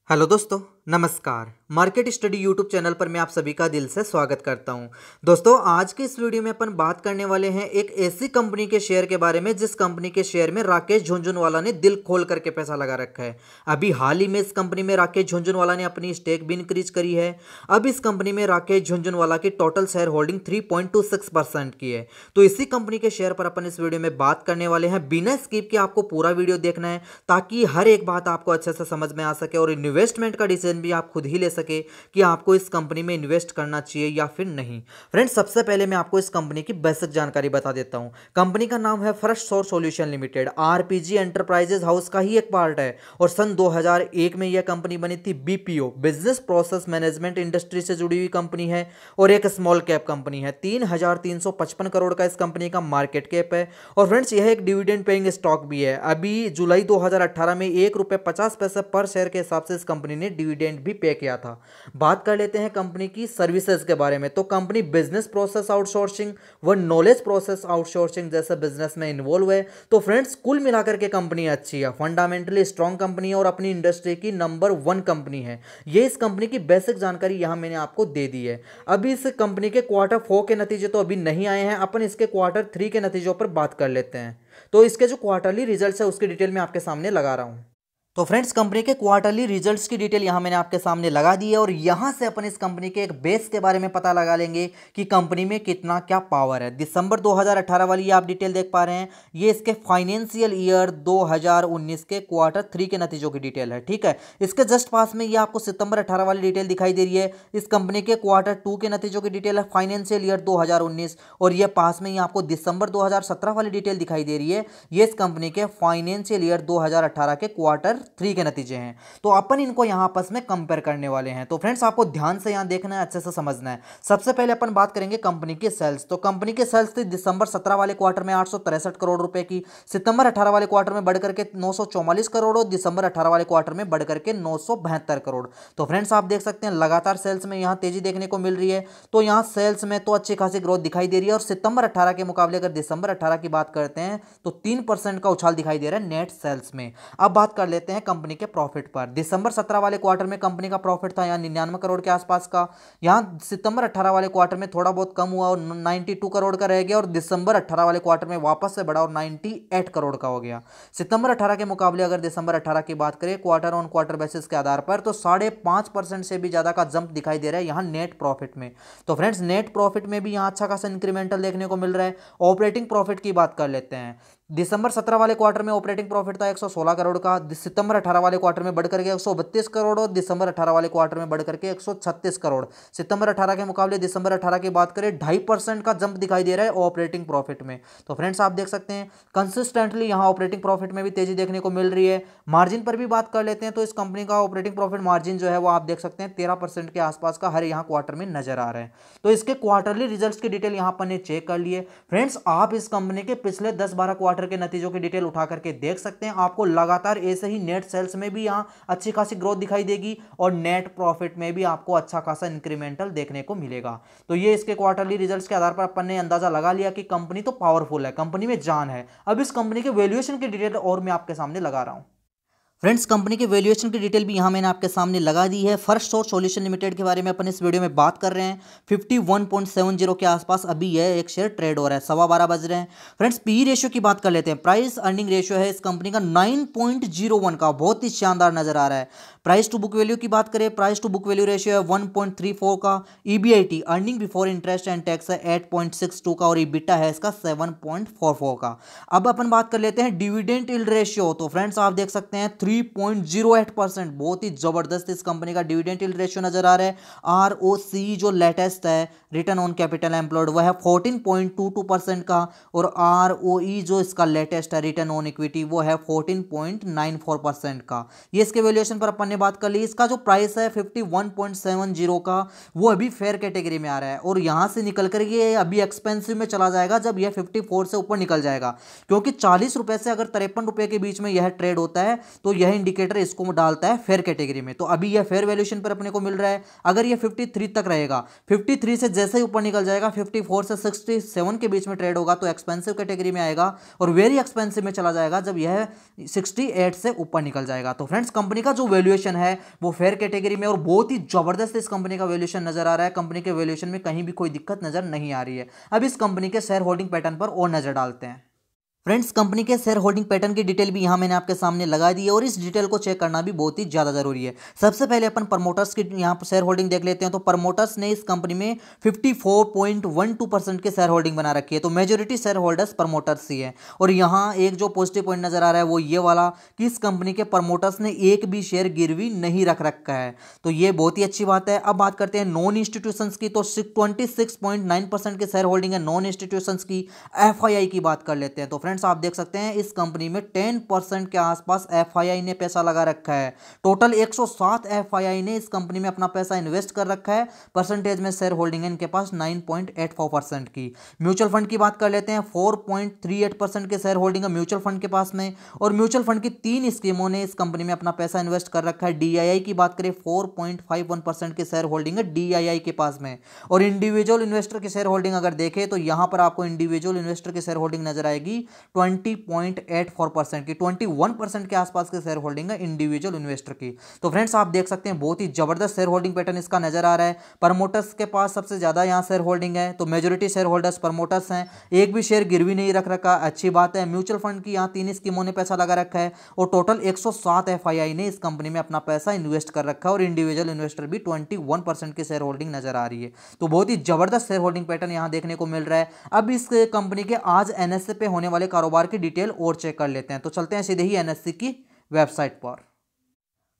Hello दोस्तों, नमस्कार। Market study YouTube channel पर मैं आप सभी का दिल से स्वागत करता हूं। दोस्तों, आज के इस वीडियो में अपन बात करने वाले हैं एक ऐसी कंपनी के शेयर के बारे में जिस कंपनी के शेयर में राकेश झुनझुनवाला ने दिल खोल करके पैसा लगा रखा है। अभी हाल ही में इस कंपनी में राकेश झुनझुनवाला ने अपनी स्टेक भी इंक्रीज करी है। अब इस कंपनी में राकेश झुनझुनवाला की टोटल शेयर होल्डिंग 3.26% की है। तो इसी कंपनी के शेयर पर अपन इस वीडियो में बात करने वाले हैं। बिना स्किप के आपको पूरा वीडियो देखना है ताकि हर एक बात आपको अच्छे से समझ में आ सके और इन्वेस्टमेंट का डिसीजन भी आप खुद ही ले सके कि आपको इस कंपनी में इन्वेस्ट करना चाहिए या फिर नहीं। फ्रेंड्स, सबसे पहले मैं आपको इस कंपनी की बेसिक जानकारी बता देता हूं। कंपनी का नाम है first source solution limited. RPG enterprises house का ही एक पार्ट है और सन 2001 में यह कंपनी बनी थी। BPO, business process management industry से जुड़ी हुई कंपनी है और एक स्मॉल कैप कंपनी है। 3,355 करोड़ का इस कंपनी का मार्केट कैप है। और फ्रेंड्स, यह एक डिविडेंड पेइंग स्टॉक भी है। अभी जुलाई 2018 में ₹1.50 पर शेयर के हिसाब से इस कंपनी ने डिविडेंड भी पे किया था। बात कर लेते हैं कंपनी की सर्विसेज के बारे में। तो कंपनी बिजनेस प्रोसेस आउटसोर्सिंग व नॉलेज प्रोसेस आउटसोर्सिंग जैसे बिजनेस में इन्वॉल्व है। तो फ्रेंड्स, कुल मिलाकर के कंपनी अच्छी है, फंडामेंटली स्ट्रॉन्ग कंपनी है और अपनी इंडस्ट्री की नंबर 1 कंपनी है। ये इस कंपनी की बेसिक जानकारी यहां मैंने आपको दे दी है। अभी इस कंपनी के Q4 के नतीजे तो अभी नहीं आए हैं, अपन इसके Q3 के नतीजों पर बात कर लेते हैं। तो इसके जो क्वार्टरली रिजल्ट्स है उसकी डिटेल मैं आपके सामने लगा रहा हूं। तो फ्रेंड्स, कंपनी के क्वार्टरली रिजल्ट्स की डिटेल यहाँ मैंने आपके सामने लगा दी है और यहाँ से अपन इस कंपनी के एक बेस के बारे में पता लगा लेंगे कि कंपनी में कितना क्या पावर है। दिसंबर 2018 वाली ये आप डिटेल देख पा रहे हैं, ये इसके फाइनेंशियल ईयर 2019 के Q3 के नतीजों की डिटेल है। ठीक है, इसके जस्ट पास में ये आपको सितंबर 18 वाली डिटेल दिखाई दे रही है। इस कंपनी के Q2 के नतीजों की डिटेल है फाइनेंशियल ईयर 2019 और ये पास में ही आपको दिसंबर 2017 वाली डिटेल दिखाई दे रही है। ये इस कंपनी के फाइनेंशियल ईयर 2018 के Q3 के नतीजे हैं। तो अपन इनको यहां आपस में कंपेयर करने वाले हैं। तो फ्रेंड्स, आपको ध्यान से यहां देखना है, अच्छे से समझना है। सबसे पहले अपन बात करेंगे कंपनी की सेल्स। तो कंपनी की सेल्स थी दिसंबर 17 वाले क्वार्टर में 863 करोड़ रुपए की, सितंबर 18 वाले क्वार्टर में बढ़कर के 944 करोड़ और दिसंबर 18 वाले क्वार्टर में बढ़कर के 972 करोड़। तो फ्रेंड्स, आप देख सकते हैं लगातार सेल्स में यहां तेजी देखने को मिल रही है। तो यहां सेल्स में तो अच्छी खासी ग्रोथ दिखाई दे रही है और सितंबर 18 के मुकाबले अगर दिसंबर 18 की बात करते हैं तो 3% का उछाल दिखाई दे रहा है नेट सेल्स में। अब बात कर लेते हैं कंपनी के प्रॉफिट पर। दिसंबर 17 वाले क्वार्टर में कंपनी का प्रॉफिट था यहाँ 99 करोड़ के आसपास का। यहाँ सितंबर 18 वाले क्वार्टर में थोड़ा बहुत कम हुआ और 92 करोड़ का रह गया और दिसंबर 18 वाले क्वार्टर में वापस से बढ़ा और 98 करोड़ का हो गया। सितंबर 18 के मुकाबले अगर दिसंबर 18 की बात करें क्वार्टर ऑन क्वार्टर बेसिस के आधार पर तो 5.5% से भी ज्यादा का जंप दिखाई दे रहा है यहाँ नेट प्रॉफिट में। तो फ्रेंड्स, नेट प्रॉफिट में भी यहाँ अच्छा खासा इंक्रीमेंटल देखने को मिल रहा है। ऑपरेटिंग प्रॉफिट की बात कर लेते हैं। दिसंबर 17 वाले क्वार्टर में ऑपरेटिंग प्रॉफिट था 116 करोड़ का, सितंबर 18 वाले क्वार्टर में बढ़कर के 132 करोड़ और दिसंबर 18 वाले क्वार्टर में बढ़कर के 136 करोड़। सितंबर 18 के मुकाबले दिसंबर 18 की बात करें 2.5% का जंप दिखाई दे रहा है ऑपरेटिंग प्रॉफिट में। तो फ्रेंड्स, आप देख सकते हैं कंसिस्टेंटली यहाँ ऑपरेटिंग प्रॉफिट में भी तेजी देखने को मिल रही है। मार्जिन पर भी बात कर लेते हैं तो इस कंपनी का ऑपरेटिंग प्रॉफिट मार्जिन जो है वो आप देख सकते हैं 13% के आसपास का हर यहाँ क्वार्टर में नजर आ रहा है। तो इसके क्वार्टरली रिजल्ट्स की डिटेल यहाँ पर ने चेक कर लिए। फ्रेंड्स, आप इस कंपनी के पिछले 10-12 क्वार्टर के नतीजों की डिटेल उठा करके देख सकते हैं। आपको लगातार ऐसे ही नेट सेल्स में भी यहां अच्छी खासी ग्रोथ दिखाई देगी और नेट प्रॉफिट में भी आपको अच्छा खासा इंक्रीमेंटल देखने को मिलेगा। तो ये इसके क्वार्टरली रिजल्ट्स के आधार पर अपन ने अंदाजा लगा लिया कि कंपनी तो पावरफुल है, कंपनी में जान है। अब इस कंपनी के वैल्यूएशन की डिटेल और मैं आपके सामने लगा रहा हूं। फ्रेंड्स, कंपनी के वैल्यूएशन की डिटेल भी यहाँ मैंने आपके सामने लगा दी है। फर्स्ट सोर्स सॉल्यूशन लिमिटेड के बारे में अपन इस वीडियो में बात कर रहे हैं। 51.70 के आसपास अभी यह एक शेयर ट्रेड हो रहा है, 12:15 बज रहे हैं। फ्रेंड्स, पी रेशियो की बात कर लेते हैं। प्राइस अर्निंग रेशियो है इस कंपनी का 9.01 का, बहुत ही शानदार नजर आ रहा है। प्राइस टू बुक वैल्यू की बात करें, price to book value ratio है 1.34 का। EBIT earning before interest and tax है 8.62 का और ईबिटा है इसका 7.44 का। अब अपन बात कर लेते हैं डिविडेंड यील्ड रेशियो। तो फ्रेंड्स, आप देख सकते हैं 3.08%, बहुत ही जबरदस्त इस कंपनी का डिविडेंड यील्ड रेशियो नजर आ रहा है। आरओसी जो लेटेस्ट है, रिटर्न ऑन कैपिटल एम्प्लॉयड, वह है 14.22% का और आरओई जो इसका लेटेस्ट है, रिटर्न ऑन इक्विटी, वो है 14.94% का। ये इसके वैल्यूएशन पर अपन ने बात कर ली। इसका जो प्राइस है 51.70 का, वो अभी फेयर कैटेगरी में आ रहा है और यहां से निकल कर ये अभी एक्सपेंसिव में चला जाएगा जब यह 54 से ऊपर निकल जाएगा, क्योंकि 40 रुपए से अगर 53 रुपए के बीच में यह ट्रेड होता है तो यह इंडिकेटर इसको डालता है फेयर कैटेगरी में। तो अभी यह फेयर वैल्यूएशन पर अपने को मिल रहा है। अगर यह 53 तक रहेगा, 53 से जैसे ही ऊपर निकल जाएगा 54 से 67 के बीच में ट्रेड होगा तो एक्सपेंसिव कैटेगरी में आएगा और वेरी एक्सपेंसिव में चला जाएगा जब यह 68 से ऊपर निकल जाएगा। तो फ्रेंड्स, कंपनी का जो वैल्यूएशन वैल्यूएशन है वो फेयर कैटेगरी में और बहुत ही जबरदस्त इस कंपनी का वैल्यूएशन नजर आ रहा है। कंपनी के वैल्यूएशन में कहीं भी कोई दिक्कत नजर नहीं आ रही है। अब इस कंपनी के शेयर होल्डिंग पैटर्न पर और नजर डालते हैं। फ्रेंड्स, कंपनी के शेयर होल्डिंग पैटर्न की डिटेल भी यहाँ मैंने आपके सामने लगा दी है और इस डिटेल को चेक करना भी बहुत ही ज़्यादा जरूरी है। सबसे पहले अपन प्रमोटर्स की यहाँ पर शेयर होल्डिंग देख लेते हैं। तो प्रमोटर्स ने इस कंपनी में 54.12% के शेयर होल्डिंग बना रखी है। तो मेजोरिटी शेयर होल्डर्स प्रमोटर्स ही है। और यहाँ एक जो पॉजिटिव पॉइंट नजर आ रहा है वो ये वाला कि इस कंपनी के प्रमोटर्स ने एक भी शेयर गिरवी नहीं रख रखा है। तो ये बहुत ही अच्छी बात है। अब बात करते हैं नॉन इंस्टीट्यूशंस की। तो 26.9% के शेयर होल्डिंग है नॉन इंस्टीट्यूशंस की। FII की बात कर लेते हैं। तो फ्रेंड्स, आप देख सकते हैं इस कंपनी में 10% के आसपास FII ने पैसा लगा रखा है। टोटल 107 FII ने इस कंपनी में अपना पैसा इन्वेस्ट कर रखा है। परसेंटेज में शेयर होल्डिंग है इनके पास 9.84% की। म्यूचुअल फंड की बात कर लेते हैं। 4.38% के शेयर होल्डिंग है म्यूचुअल फंड के पास में। और म्यूचुअल फंड की 3 स्कीमों ने इस कंपनी में अपना पैसा इन्वेस्ट कर रखा है। DII की बात करें 4.51% के शेयर होल्डिंग है DII के पास में। और इंडिविजुअल इन्वेस्टर की शेयर होल्डिंग अगर देखें तो यहां पर आपको इंडिविजुअल इन्वेस्टर की शेयर होल्डिंग नजर आएगी 20.84% की। 21% के आसपास के शेयर होल्डिंग है इंडिविजुअल इन्वेस्टर की। तो फ्रेंड्स, आप देख सकते हैं बहुत ही जबरदस्त शेयर होल्डिंग पैटर्न इसका नजर आ रहा है। प्रमोटर्स के पास सबसे ज्यादा यहां शेयर होल्डिंग है। तो मेजोरिटी शेयर होल्डर्स प्रमोटर्स हैं। एक भी शेयर गिरवी नहीं रख रखा, अच्छी बात है। म्यूचुअल फंड की यहां 3 स्कीमों ने पैसा लगा रखा है और टोटल 107 FII ने इस कंपनी में अपना पैसा इन्वेस्ट कर रखा है। और इंडिविजुअल इन्वेस्टर भी 21% की शेयर होल्डिंग नजर आ रही है। तो बहुत ही जबरदस्त शेयर होल्डिंग पैटर्न यहां देखने को मिल रहा है। अब इस कंपनी के आज NSE पे होने वाले कारोबार की डिटेल और चेक कर लेते हैं। तो चलते हैं सीधे ही NSE की वेबसाइट पर।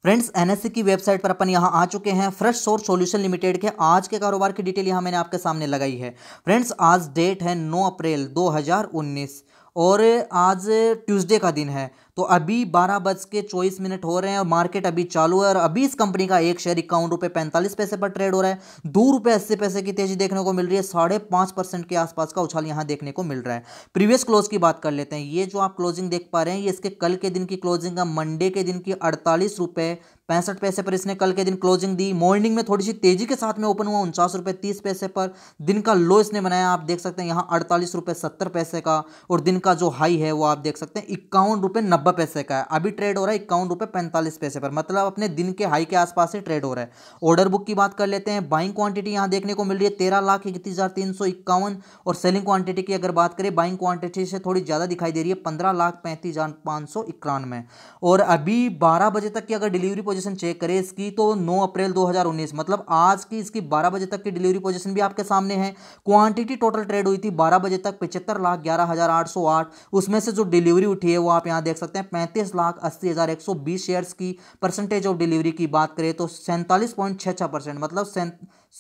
फ्रेंड्स, NSE की वेबसाइट पर अपन यहां आ चुके हैं। फ्रेश सोर्स सॉल्यूशन लिमिटेड के आज के कारोबार की डिटेल यहां मैंने आपके सामने लगाई है। फ्रेंड्स, आज डेट है 9 अप्रैल 2019 और आज ट्यूसडे का दिन है। तो अभी 12:24 हो रहे हैं और मार्केट अभी चालू है। और अभी इस कंपनी का एक शेयर ₹51.45 पर ट्रेड हो रहा है। ₹2.80 की तेजी देखने को मिल रही है। 5.5% के आसपास का उछाल यहां देखने को मिल रहा है। प्रीवियस क्लोज की बात कर लेते हैं। ये जो आप क्लोजिंग देख पा रहे हैं ये इसके कल के दिन की क्लोजिंग है। मंडे के दिन की ₹48.65 पर इसने कल के दिन क्लोजिंग दी। मॉर्निंग में थोड़ी सी तेजी के साथ में ओपन हुआ ₹49.30 पर। दिन का लो इसने बनाया, आप देख सकते हैं यहाँ ₹48.70 का। और दिन का जो हाई है वो आप देख सकते हैं ₹51.90 का है। अभी ट्रेड हो रहा है ₹51.45 पर, मतलब अपने दिन के हाई के आसपास से ट्रेड हो रहा है। ऑर्डर बुक की बात कर लेते हैं। बाइंग क्वांटिटी यहां देखने को मिल रही है 13,31,351 और सेलिंग क्वांटिटी की अगर बात करें बाइंग क्वांटिटी से थोड़ी ज्यादा दिखाई दे रही है 15,35,591। और अभी 12 बजे तक की अगर डिलीवरी पोजीशन चेक करें इसकी तो 9 अप्रैल 2019 मतलब आज की इसकी 12 बजे तक की डिलीवरी पोजीशन भी आपके सामने है। क्वांटिटी टोटल ट्रेड हुई थी 12 बजे तक 75,11,808। उसमें से जो डिलीवरी उठी है वो आप यहां देख सकते हैं 35,80,120 शेयर्स की। परसेंटेज ऑफ डिलीवरी की बात करें तो 47.66%, मतलब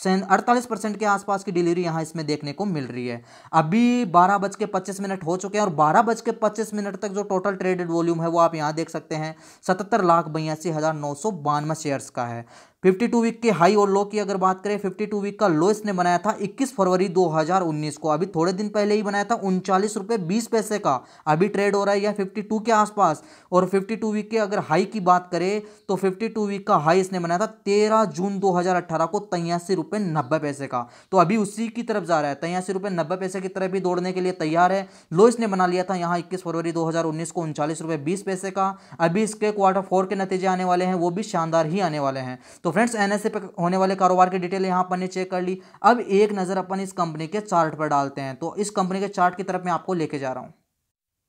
48% के आसपास की डिलीवरी यहां इसमें देखने को मिल रही है। अभी 12:25 हो चुके हैं और 12:25 तक जो टोटल ट्रेडेड वॉल्यूम है वो आप यहां देख सकते हैं 77,82,992 शेयर्स का है। 52 वीक के हाई और लो की अगर बात करें 52 वीक का लो इसने बनाया था 21 फरवरी 2019 को। अभी थोड़े दिन पहले ही बनाया था ₹39.20 का। अभी ट्रेड हो रहा है यह 52 के आसपास। और 52 वीक के अगर हाई की बात करें तो 52 वीक का हाई इसने बनाया था 13 जून 2018 को ₹83.90 का। तो अभी उसी की तरफ जा रहा है, ₹83.90 की तरफ भी दौड़ने के लिए तैयार है। लो इसने बना लिया था यहाँ 21 फरवरी 2019 को ₹39.20 का। अभी इसके Q4 के नतीजे आने वाले हैं वो भी शानदार ही आने वाले हैं। तो फ्रेंड्स, NSE पे होने वाले कारोबार की डिटेल यहां अपन ने चेक कर ली। अब एक नजर अपन इस कंपनी के चार्ट पर डालते हैं। तो इस कंपनी के चार्ट की तरफ मैं आपको लेके जा रहा हूं।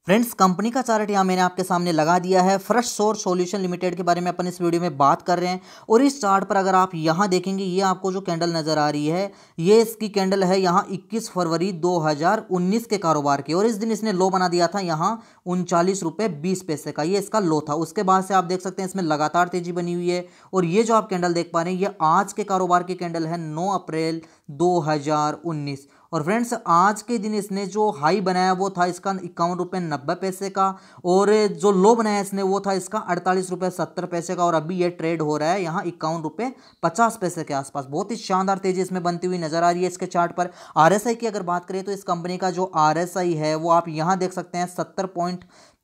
फ्रेंड्स, कंपनी का चार्ट यहाँ मैंने आपके सामने लगा दिया है। फ्रेश सोर्स सॉल्यूशन लिमिटेड के बारे में अपन इस वीडियो में बात कर रहे हैं। और इस चार्ट पर अगर आप यहाँ देखेंगे ये आपको जो कैंडल नजर आ रही है ये इसकी कैंडल है यहाँ 21 फरवरी 2019 के कारोबार की। और इस दिन इसने लो बना दिया था यहाँ ₹39.20 का, ये इसका लो था। उसके बाद से आप देख सकते हैं इसमें लगातार तेजी बनी हुई है। और ये जो आप कैंडल देख पा रहे हैं ये आज के कारोबार की कैंडल है 9 अप्रैल 2019। और फ्रेंड्स, आज के दिन इसने जो हाई बनाया वो था इसका ₹51.90 का। और जो लो बनाया इसने वो था इसका ₹48.70 का। और अभी ये ट्रेड हो रहा है यहाँ ₹51.50 के आसपास। बहुत ही शानदार तेजी इसमें बनती हुई नजर आ रही है इसके चार्ट पर। RSI की अगर बात करें तो इस कंपनी का जो RSI है वो आप यहाँ देख सकते हैं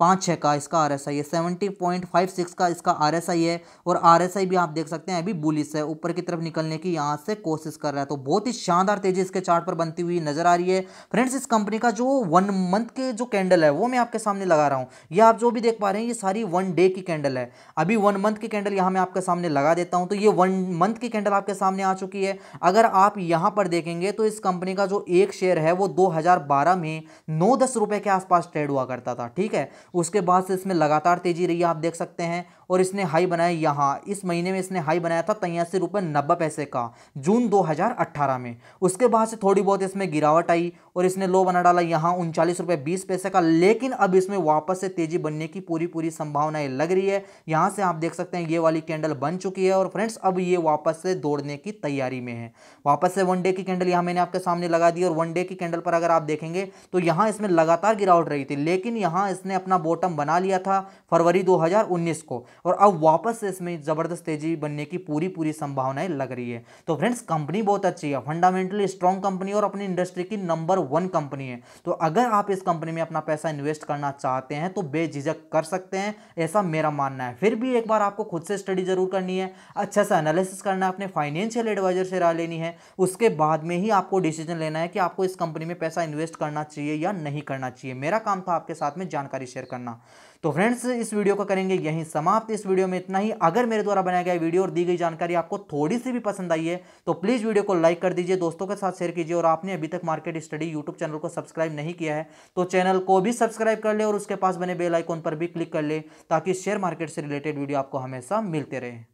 5-6 का इसका RSI है, 70.56 का इसका RSI है और RSI भी आप देख सकते हैं अभी बुलिश है, ऊपर की तरफ निकलने की यहाँ से कोशिश कर रहा है। तो बहुत ही शानदार तेजी इसके चार्ट पर बनती हुई नजर आ रही है। फ्रेंड्स इस कंपनी का जो 1 मंथ के जो कैंडल है वो मैं आपके सामने लगा रहा हूँ, ये आप जो भी देख पा रहे हैं ये सारी 1 डे की कैंडल है। अभी 1 मंथ की कैंडल यहाँ मैं आपके सामने लगा देता हूँ। तो ये 1 मंथ की कैंडल आपके सामने आ चुकी है। अगर आप यहाँ पर देखेंगे तो इस कंपनी का जो एक शेयर है वो 2012 में 9-10 रुपए के आसपास ट्रेड हुआ करता था, ठीक है। उसके बाद से इसमें लगातार तेजी रही है, आप देख सकते हैं। और इसने हाई बनाया यहाँ, इस महीने में इसने हाई बनाया था 83.90 का जून 2018 में। उसके बाद से थोड़ी बहुत इसमें गिरावट आई और इसने लो बना डाला यहाँ 39.20 का। लेकिन अब इसमें वापस से तेजी बनने की पूरी संभावनाएं लग रही है। यहां से आप देख सकते हैं ये वाली कैंडल बन चुकी है और फ्रेंड्स अब ये वापस से दौड़ने की तैयारी में है। वापस से 1 डे की कैंडल यहां मैंने आपके सामने लगा दी और 1 डे की कैंडल पर अगर आप देखेंगे तो यहां इसमें लगातार गिरावट रही थी, लेकिन यहां इसने अपना बॉटम बना लिया था फरवरी 2019 को और अब वापस से इसमें जबरदस्त तेजी बनने की पूरी संभावनाएं लग रही है। तो फ्रेंड्स कंपनी बहुत अच्छी है, फंडामेंटली स्ट्रॉन्ग कंपनी और अपनी इंडस्ट्री की नंबर 1 कंपनी है। तो अगर आप इस कंपनी में अपना पैसा इन्वेस्ट करना चाहते हैं तो बेझिझक कर सकते हैं, ऐसा मेरा मानना है। फिर भी एक बार आपको खुद से स्टडी जरूर करनी है, अच्छा सा एनालिसिस करना है, अपने फाइनेंशियल एडवाइजर से राय लेनी है, उसके बाद में ही आपको डिसीजन लेना है कि आपको इस कंपनी में पैसा इन्वेस्ट करना चाहिए या नहीं करना चाहिए। मेरा काम था आपके साथ में जानकारी शेयर करना। तो फ्रेंड्स इस वीडियो को करेंगे यहीं समाप्त। इस वीडियो में इतना ही। अगर मेरे द्वारा बनाया गया वीडियो और दी गई जानकारी आपको थोड़ी सी भी पसंद आई है तो प्लीज वीडियो को लाइक कर दीजिए, दोस्तों के साथ शेयर कीजिए और आपने अभी तक मार्केट स्टडी यूट्यूब चैनल को सब्सक्राइब नहीं किया है तो चैनल को भी सब्सक्राइब कर ले और उसके पास बने बेल आइकॉन पर भी क्लिक कर ले ताकि शेयर मार्केट से रिलेटेड वीडियो आपको हमेशा मिलते रहे।